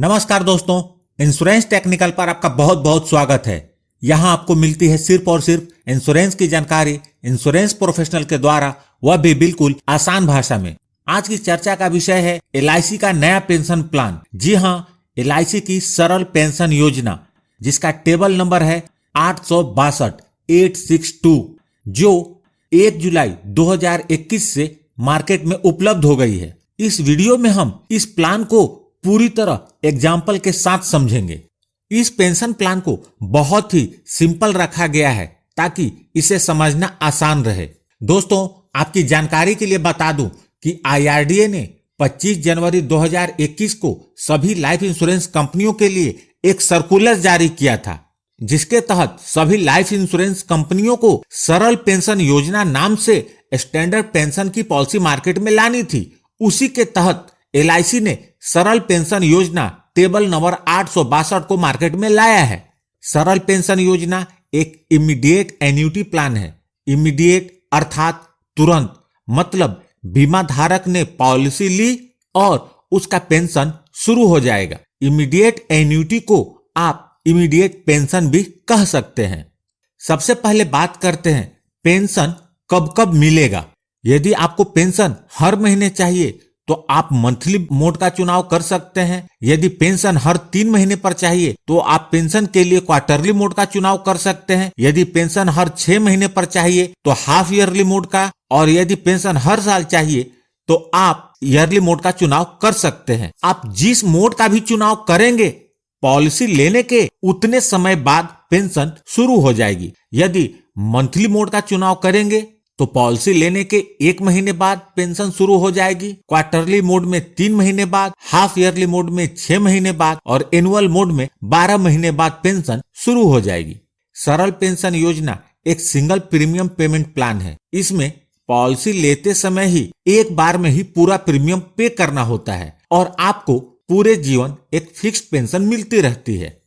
नमस्कार दोस्तों, insurance technical पर आपका बहुत बहुत स्वागत है। यहाँ आपको मिलती है सिर्फ और सिर्फ इंश्योरेंस की जानकारी इंश्योरेंस प्रोफेशनल के द्वारा, वह भी बिल्कुल आसान भाषा में। आज की चर्चा का विषय है LIC का नया पेंशन प्लान। जी हाँ, LIC की सरल पेंशन योजना, जिसका टेबल नंबर है 862 जो 1 जुलाई 2021 से मार्केट में उपलब्ध हो गई है। इस वीडियो में हम इस प्लान को पूरी तरह एग्जाम्पल के साथ समझेंगे। इस पेंशन प्लान को बहुत ही सिंपल रखा गया है ताकि इसे समझना आसान रहे। दोस्तों, आपकी जानकारी के लिए बता दूं कि IRDA ने 25 जनवरी 2021 को सभी लाइफ इंश्योरेंस कंपनियों के लिए एक सर्कुलर जारी किया था, जिसके तहत सभी लाइफ इंश्योरेंस कंपनियों को सरल पेंशन योजना नाम से स्टैंडर्ड पेंशन की पॉलिसी मार्केट में लानी थी। उसी के तहत LIC ने सरल पेंशन योजना टेबल नंबर 862 को मार्केट में लाया है। सरल पेंशन योजना एक इमीडिएट एन्युटी प्लान है। इमीडिएट अर्थात तुरंत, मतलब बीमा धारक ने पॉलिसी ली और उसका पेंशन शुरू हो जाएगा। इमीडिएट एन्युटी को आप इमीडिएट पेंशन भी कह सकते हैं। सबसे पहले बात करते हैं पेंशन कब कब मिलेगा। यदि आपको पेंशन हर महीने चाहिए तो आप मंथली मोड का चुनाव कर सकते हैं। यदि पेंशन हर 3 महीने पर चाहिए तो आप पेंशन के लिए क्वार्टरली मोड का चुनाव कर सकते हैं। यदि पेंशन हर 6 महीने पर चाहिए तो हाफ ईयरली मोड का, और यदि पेंशन हर साल चाहिए तो आप ईयरली मोड का चुनाव कर सकते हैं। आप जिस मोड का भी चुनाव करेंगे, पॉलिसी लेने के उतने समय बाद पेंशन शुरू हो जाएगी। यदि मंथली मोड का चुनाव करेंगे तो पॉलिसी लेने के 1 महीने बाद पेंशन शुरू हो जाएगी। क्वार्टरली मोड में 3 महीने बाद, हाफ ईयरली मोड में 6 महीने बाद और एनुअल मोड में 12 महीने बाद पेंशन शुरू हो जाएगी। सरल पेंशन योजना एक सिंगल प्रीमियम पेमेंट प्लान है। इसमें पॉलिसी लेते समय ही एक बार में ही पूरा प्रीमियम पे करना होता है और आपको पूरे जीवन एक फिक्स्ड पेंशन मिलती रहती है।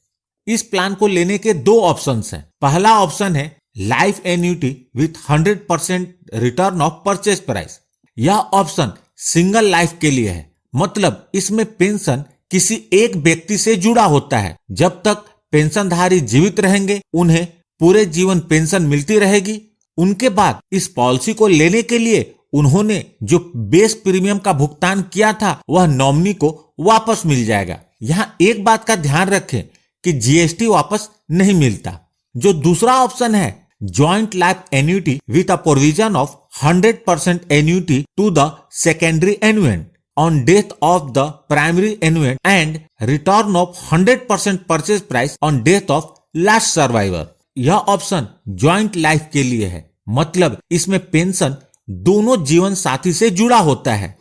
इस प्लान को लेने के 2 ऑप्शंस हैं। पहला ऑप्शन है life annuity with 100% return of purchase price. यह ऑप्शन सिंगल लाइफ के लिए है, मतलब इसमें पेंशन किसी एक व्यक्ति से जुड़ा होता है। जब तक पेंशनधारी जीवित रहेंगे उन्हें पूरे जीवन पेंशन मिलती रहेगी। उनके बाद इस पॉलिसी को लेने के लिए उन्होंने जो बेस प्रीमियम का भुगतान किया था वह नॉमिनी को वापस मिल जाएगा। यहाँ एक बात का ध्यान रखें कि GST वापस नहीं मिलता। जो दूसरा ऑप्शन है joint life annuity with a provision of 100% annuity to the secondary annuitant on death of the primary annuitant and return of 100% purchase price on death of last survivor. यह ऑप्शन जॉइंट लाइफ के लिए है, मतलब इसमें pension दोनों जीवन साथी से जुड़ा होता है।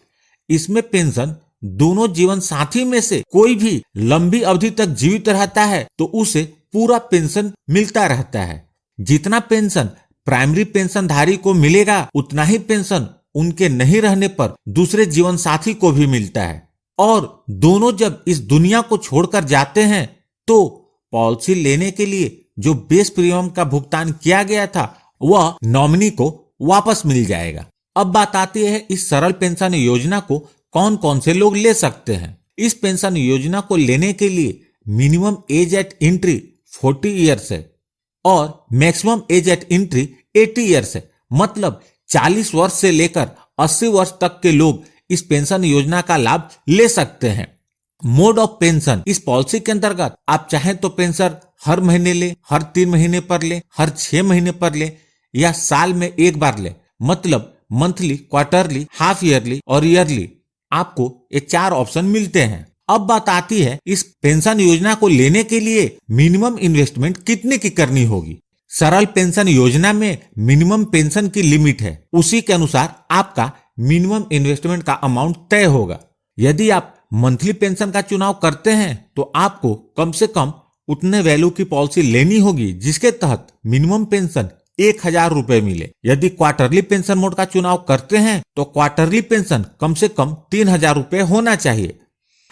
इसमें पेंशन दोनों जीवन साथी में से कोई भी लंबी अवधि तक जीवित रहता है तो उसे पूरा पेंशन मिलता रहता है। जितना पेंशन प्राइमरी पेंशनधारी को मिलेगा उतना ही पेंशन उनके नहीं रहने पर दूसरे जीवन साथी को भी मिलता है। और दोनों जब इस दुनिया को छोड़कर जाते हैं तो पॉलिसी लेने के लिए जो बेस प्रीमियम का भुगतान किया गया था वह नॉमिनी को वापस मिल जाएगा। अब बात आती है इस सरल पेंशन योजना को कौन कौन से लोग ले सकते हैं। इस पेंशन योजना को लेने के लिए minimum age eight entry 40 years है और maximum age eight entry 80 years है, मतलब 40 वर्ष से लेकर 80 वर्ष तक के लोग इस पेंशन योजना का लाभ ले सकते हैं। मोड ऑफ पेंशन, इस पॉलिसी के अंतर्गत आप चाहें तो पेंशन हर महीने ले, हर 3 महीने पर ले, हर 6 महीने पर ले या साल में एक बार ले, मतलब मंथली, क्वार्टरली, हाफ ईयरली और ईयरली। आपको ये 4 ऑप्शन मिलते हैं। अब बात आती है इस पेंशन योजना को लेने के लिए मिनिमम इन्वेस्टमेंट कितने की करनी होगी। सरल पेंशन योजना में मिनिमम पेंशन की लिमिट है, उसी के अनुसार आपका मिनिमम इन्वेस्टमेंट का अमाउंट तय होगा। यदि आप मंथली पेंशन का चुनाव करते हैं तो आपको कम से कम उतने वैल्यू की पॉलिसी लेनी होगी जिसके तहत मिनिमम पेंशन 1000 रुपए मिले। यदि क्वार्टरली पेंशन मोड का चुनाव करते हैं तो क्वार्टरली पेंशन कम से कम 3000 रुपए होना चाहिए।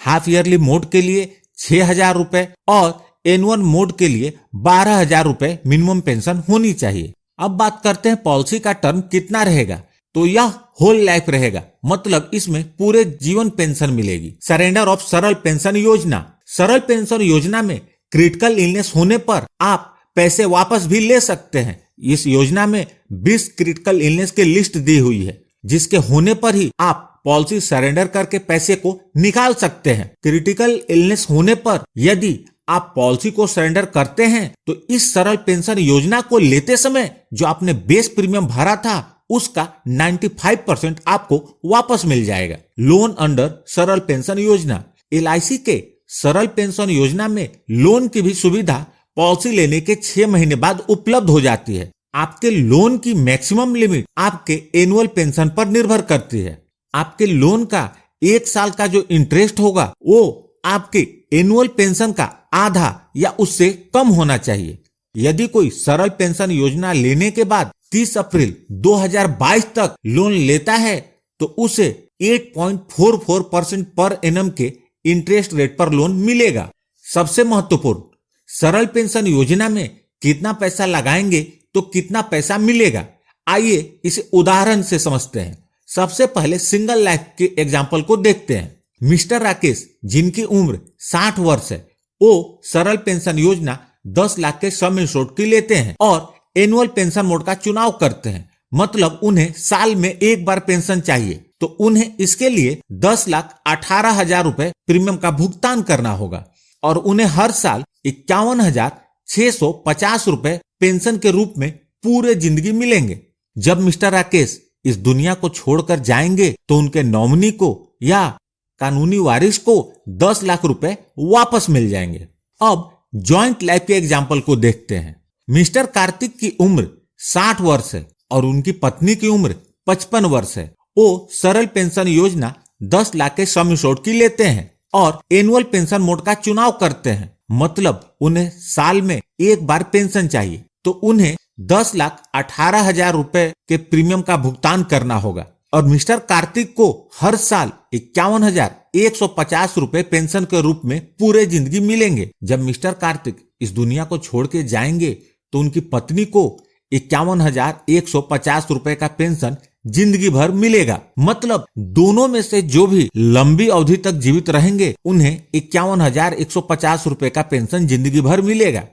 हाफ ईयरली मोड के लिए 6000 रुपए और एनुअल मोड के लिए 12000 रुपए मिनिमम पेंशन होनी चाहिए। अब बात करते हैं पॉलिसी का टर्म कितना रहेगा। तो यह होल लाइफ रहेगा, मतलब इसमें पूरे जीवन पेंशन मिलेगी। सरेंडर ऑफ सरल पेंशन योजना, सरल पेंशन योजना में क्रिटिकल इलनेस होने पर आप पैसे वापस भी ले सकते हैं। इस योजना में 20 क्रिटिकल इलनेस की लिस्ट दी हुई है, जिसके होने पर ही आप पॉलिसी सरेंडर करके पैसे को निकाल सकते हैं। क्रिटिकल इलनेस होने पर यदि आप पॉलिसी को सरेंडर करते हैं तो इस सरल पेंशन योजना को लेते समय जो आपने बेस प्रीमियम भरा था उसका 95% आपको वापस मिल जाएगा। लोन अंडर सरल पेंशन योजना। LIC के सरल पेंशन योजना में लोन की भी सुविधा पॉलिसी लेने के 6 महीने बाद उपलब्ध हो जाती है। आपके लोन की मैक्सिमम लिमिट आपके एनुअल पेंशन पर निर्भर करती है। आपके लोन का 1 साल का जो इंटरेस्ट होगा वो आपके एनुअल पेंशन का आधा या उससे कम होना चाहिए। यदि कोई सरल पेंशन योजना लेने के बाद 30 अप्रैल 2022 तक लोन लेता है तो उसे 8.44% पर एनम के इंटरेस्ट रेट पर लोन मिलेगा। सबसे महत्वपूर्ण, सरल पेंशन योजना में कितना पैसा लगाएंगे तो कितना पैसा मिलेगा। आइए इसे उदाहरण से समझते हैं। सबसे पहले सिंगल लाइफ के एग्जाम्पल को देखते हैं। मिस्टर राकेश, जिनकी उम्र 60 वर्ष है, वो सरल पेंशन योजना 10 लाख के सम इंश्योर्ड की लेते हैं और एनुअल पेंशन मोड का चुनाव करते हैं। मतलब उन्हें साल में एक बार पेंशन चाहिए तो उन्हें इसके लिए 10,18,000 रुपए प्रीमियम का भुगतान करना होगा और उन्हें हर साल 51,650 रुपए पेंशन के रूप में पूरे जिंदगी मिलेंगे। जब मिस्टर राकेश इस दुनिया को छोड़कर जाएंगे तो उनके नॉमिनी को या कानूनी वारिस को 10 लाख रुपए वापस मिल जाएंगे। अब जॉइंट लाइफ के एग्जाम्पल को देखते हैं। मिस्टर कार्तिक की उम्र 60 वर्ष है और उनकी पत्नी की उम्र 55 वर्ष है। वो सरल पेंशन योजना 10 लाख के सम इंश्योर्ड की लेते हैं और एनुअल पेंशन मोड का चुनाव करते हैं। मतलब उन्हें साल में एक बार पेंशन चाहिए तो उन्हें 10,18,000 रुपए के प्रीमियम का भुगतान करना होगा और मिस्टर कार्तिक को हर साल 51,150 रुपए पेंशन के रूप में पूरे जिंदगी मिलेंगे। जब मिस्टर कार्तिक इस दुनिया को छोड़ के जाएंगे तो उनकी पत्नी को 51,150 रुपए का पेंशन जिंदगी भर मिलेगा। मतलब दोनों में से जो भी लंबी अवधि तक जीवित रहेंगे उन्हें 51,150 रुपए का पेंशन जिंदगी भर मिलेगा।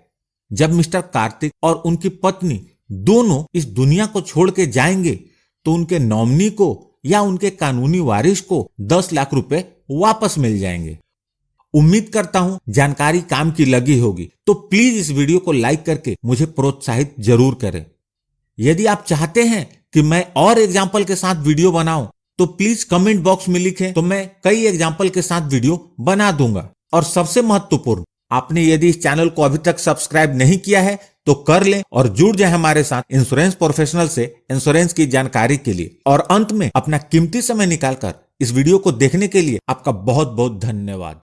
जब मिस्टर कार्तिक और उनकी पत्नी दोनों इस दुनिया को छोड़ के जाएंगे तो उनके नॉमिनी को या उनके कानूनी वारिस को 10 लाख रुपए वापस मिल जाएंगे। उम्मीद करता हूं जानकारी काम की लगी होगी, तो प्लीज इस वीडियो को लाइक करके मुझे प्रोत्साहित जरूर करें। यदि आप चाहते हैं कि मैं और एग्जाम्पल के साथ वीडियो बनाऊं तो प्लीज कमेंट बॉक्स में लिखें, तो मैं कई एग्जाम्पल के साथ वीडियो बना दूंगा। और सबसे महत्वपूर्ण, आपने यदि इस चैनल को अभी तक सब्सक्राइब नहीं किया है तो कर लें और जुड़ जाए हमारे साथ इंश्योरेंस प्रोफेशनल से इंश्योरेंस की जानकारी के लिए। और अंत में अपना कीमती समय निकालकर इस वीडियो को देखने के लिए आपका बहुत बहुत धन्यवाद।